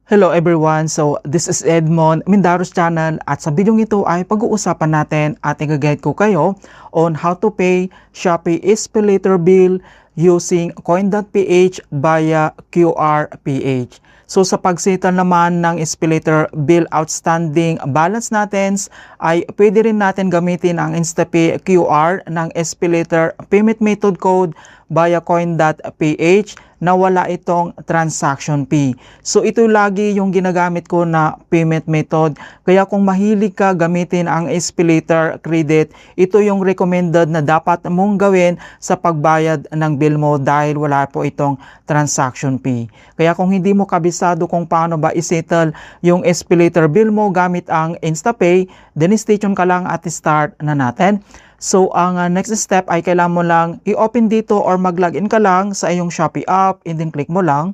Hello everyone, so this is Edmond Mindaros channel at sa video ito ay pag-uusapan natin at i-guide ko kayo on how to pay Shopee SPayLater bill using Coin.ph via QRPH. So sa pagsettle naman ng SPayLater bill outstanding balance natin ay pwede rin natin gamitin ang InstaPay QR ng SPayLater payment method code via Coin.ph na wala itong transaction fee. So ito lagi yung ginagamit ko na payment method. Kaya kung mahilig ka gamitin ang SPayLater credit, ito yung recommended na dapat mong gawin sa pagbayad ng bill mo dahil wala po itong transaction fee. Kaya kung hindi mo kabisado kung paano ba isettle yung SPayLater bill mo gamit ang InstaPay, then stay tuned ka lang at start na natin. So, ang next step ay kailangan mo lang i-open dito or mag-login ka lang sa iyong Shopee app and then click mo lang.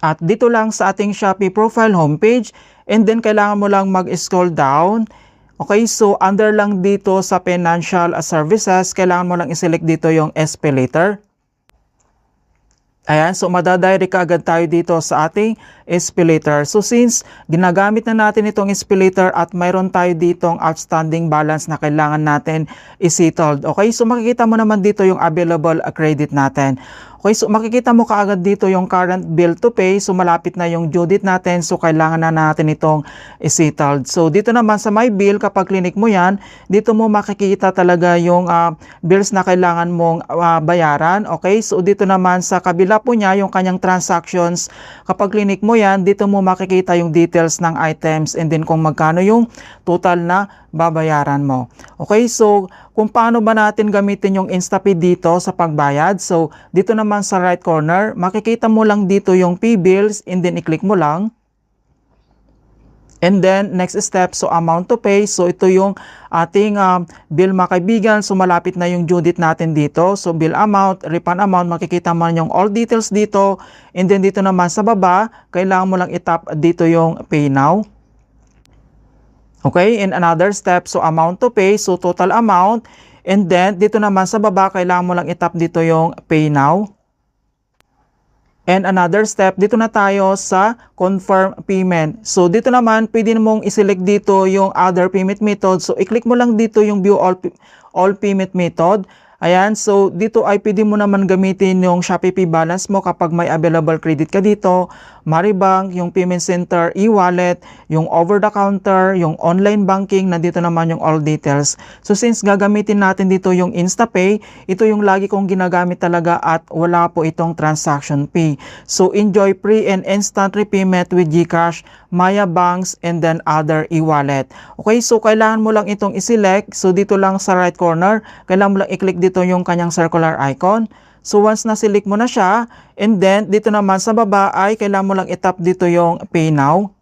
At dito lang sa ating Shopee profile homepage and then kailangan mo lang mag-scroll down. Okay, so under lang dito sa financial services, kailangan mo lang i-select dito yung SPayLater. Ayan, so madadirect ka agad tayo dito sa ating SPayLater. So since ginagamit na natin itong SPayLater at mayroon tayo ditong outstanding balance na kailangan natin i-settled. Okay, so makikita mo naman dito yung available credit natin. Okay, so makikita mo kaagad dito yung current bill to pay. So malapit na yung due date natin. So kailangan na natin itong i-settled. So dito naman sa my bill, kapag clinic mo yan, dito mo makikita talaga yung bills na kailangan mong bayaran. Okay, so dito naman sa kabila po niya yung kanyang transactions. Kapag clinic mo yan, dito mo makikita yung details ng items and then kung magkano yung total na babayaran mo. Okay, so kung paano ba natin gamitin yung InstaPay dito sa pagbayad. So dito naman sa right corner, makikita mo lang dito yung pay bills and then i-click mo lang. And then next step, so amount to pay. So ito yung ating bill mga kaibigan. So malapit na yung due date natin dito. So bill amount, refund amount, makikita mo yung all details dito. And then dito naman sa baba, kailangan mo lang itap dito yung pay now. Okay, in another step, so amount to pay, so total amount. And then, dito naman sa baba, kailangan mo lang itap dito yung pay now. And another step, dito na tayo sa confirm payment. So, dito naman, pwede mong iselect dito yung other payment method. So, i-click mo lang dito yung view all payment method. Ayan, so dito ay pwede mo naman gamitin yung Shopee Pay balance mo kapag may available credit ka dito, Maribank, yung payment center, e-wallet, yung over the counter, yung online banking, nandito naman yung all details. So since gagamitin natin dito yung InstaPay, ito yung lagi kong ginagamit talaga at wala po itong transaction fee. So enjoy free and instant repayment with GCash, Maya Banks, and then other e-wallet. Okay, so kailangan mo lang itong i-select. So dito lang sa right corner, kailangan mo lang i-click dito yung kanyang circular icon. So once na-select mo na siya, and then dito naman sa baba ay kailangan mo lang itap dito yung pay now.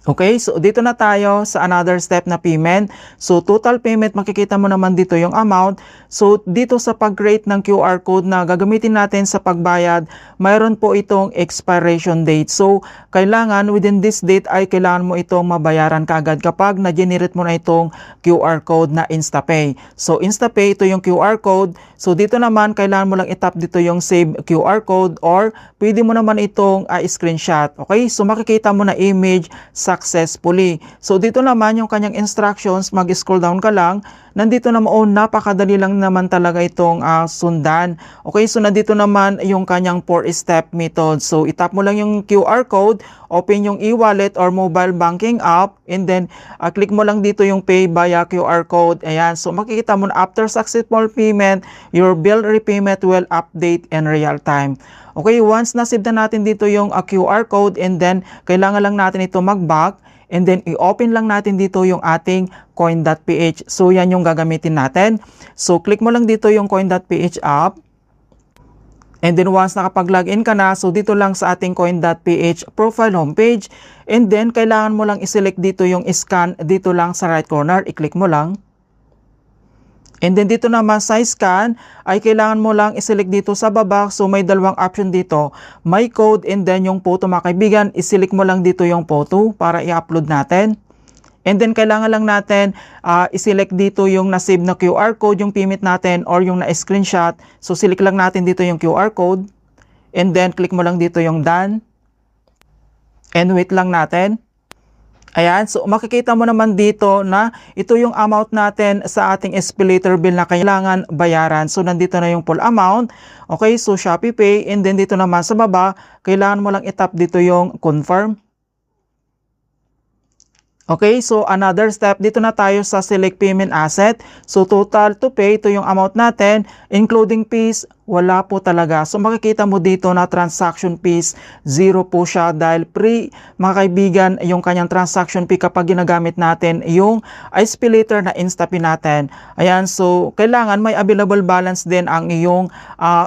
Okay, so dito na tayo sa another step na payment. So total payment, makikita mo naman dito yung amount. So dito sa pag-create ng QR code na gagamitin natin sa pagbayad, mayroon po itong expiration date. So kailangan within this date ay kailangan mo itong mabayaran kaagad kapag na-generate mo na itong QR code na InstaPay. So InstaPay, ito yung QR code. So dito naman kailangan mo lang itap dito yung save QR code or pwede mo naman itong screenshot. Okay, so makikita mo na image successfully. So dito naman yung kanyang instructions, mag-scroll down ka lang. Nandito naman, napakadali lang naman talaga itong sundan. Okay, so nandito naman yung kanyang 4-step method. So itap mo lang yung QR code, open yung e-wallet or mobile banking app, and then click mo lang dito yung pay via QR code. Ayan, so makikita mo na after successful payment, your bill repayment will update in real time. Okay, once na-save na natin dito yung QR code and then kailangan lang natin ito mag-back and then i-open lang natin dito yung ating Coin.ph. So yan yung gagamitin natin. So click mo lang dito yung Coin.ph app. And then once nakapag-login ka na, so dito lang sa ating Coin.ph profile homepage. And then kailangan mo lang i-select dito yung scan dito lang sa right corner. I-click mo lang. And then dito naman sa scan ay kailangan mo lang i-select dito sa baba. So may dalawang option dito. My code and then yung photo mga kaibigan. I-select mo lang dito yung photo para i-upload natin. And then kailangan lang natin i-select dito yung na-save na QR code, yung payment natin or yung na-screenshot. So select lang natin dito yung QR code. And then, click mo lang dito yung done. And wait lang natin. Ayan, so makikita mo naman dito na ito yung amount natin sa ating SPayLater bill na kailangan bayaran. So, nandito na yung full amount. Okay, so Shopee Pay. And then dito naman sa baba, kailangan mo lang itap dito yung confirm. Okay, so another step, dito na tayo sa select payment asset. So total to pay, ito yung amount natin, including fees, wala po talaga. So makikita mo dito na transaction fees, 0 po siya dahil free, mga kaibigan, yung kanyang transaction fee kapag ginagamit natin yung SPayLater na InstaPay natin. Ayan, so kailangan may available balance din ang iyong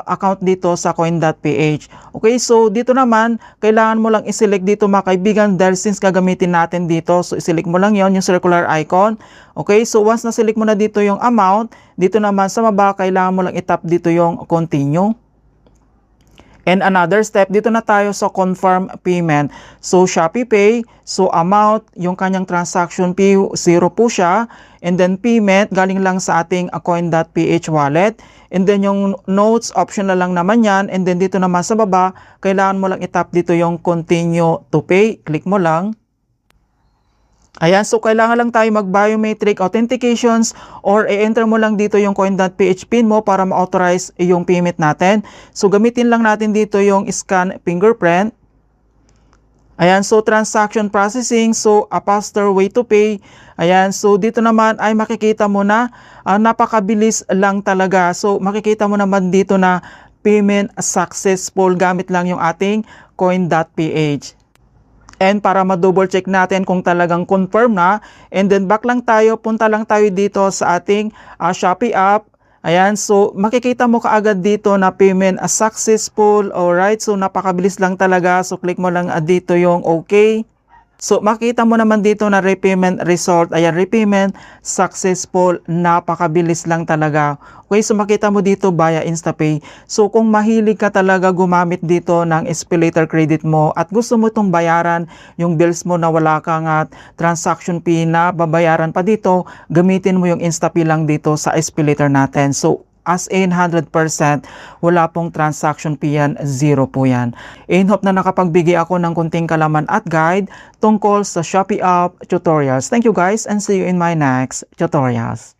account dito sa coin.ph. Okay, so dito naman, kailangan mo lang iselect dito mga kaibigan dahil since gagamitin natin dito, so iselect mo lang yon yung circular icon. Okay, so once na-select mo na dito yung amount, dito naman sa baba, kailangan mo lang itap dito yung continue. And another step, dito na tayo sa confirm payment. So Shopee Pay, so amount, yung kanyang transaction fee, 0 po siya. And then payment, galing lang sa ating coin.ph wallet. And then yung notes, optional lang naman yan. And then dito naman sa baba, kailangan mo lang itap dito yung continue to pay. Click mo lang. Ayan, so kailangan lang tayo mag-biometric authentications or i-enter mo lang dito yung coin.ph pin mo para ma-authorize yung payment natin. So gamitin lang natin dito yung scan fingerprint. Ayan, so transaction processing, so a faster way to pay. Ayan, so dito naman ay makikita mo na napakabilis lang talaga. So makikita mo naman dito na payment successful gamit lang yung ating coin.ph. And para ma-double check natin kung talagang confirm na, and then back lang tayo, punta lang tayo dito sa ating Shopee app. Ayan, so makikita mo kaagad dito na payment successful. Alright, so napakabilis lang talaga. So click mo lang dito yung okay. So makita mo naman dito na repayment result. Ayan, repayment successful. Napakabilis lang talaga. Okay, so makita mo dito via InstaPay. So kung mahilig ka talaga gumamit dito ng SPayLater credit mo at gusto mo itong bayaran yung bills mo na wala kang transaction fee na babayaran pa dito, gamitin mo yung InstaPay lang dito sa SPayLater natin. So as in 100%, wala pong transaction fee yan, 0 po yan. In hope na nakapagbigay ako ng kunting kalaman at guide tungkol sa Shopee app tutorials. Thank you guys and see you in my next tutorials.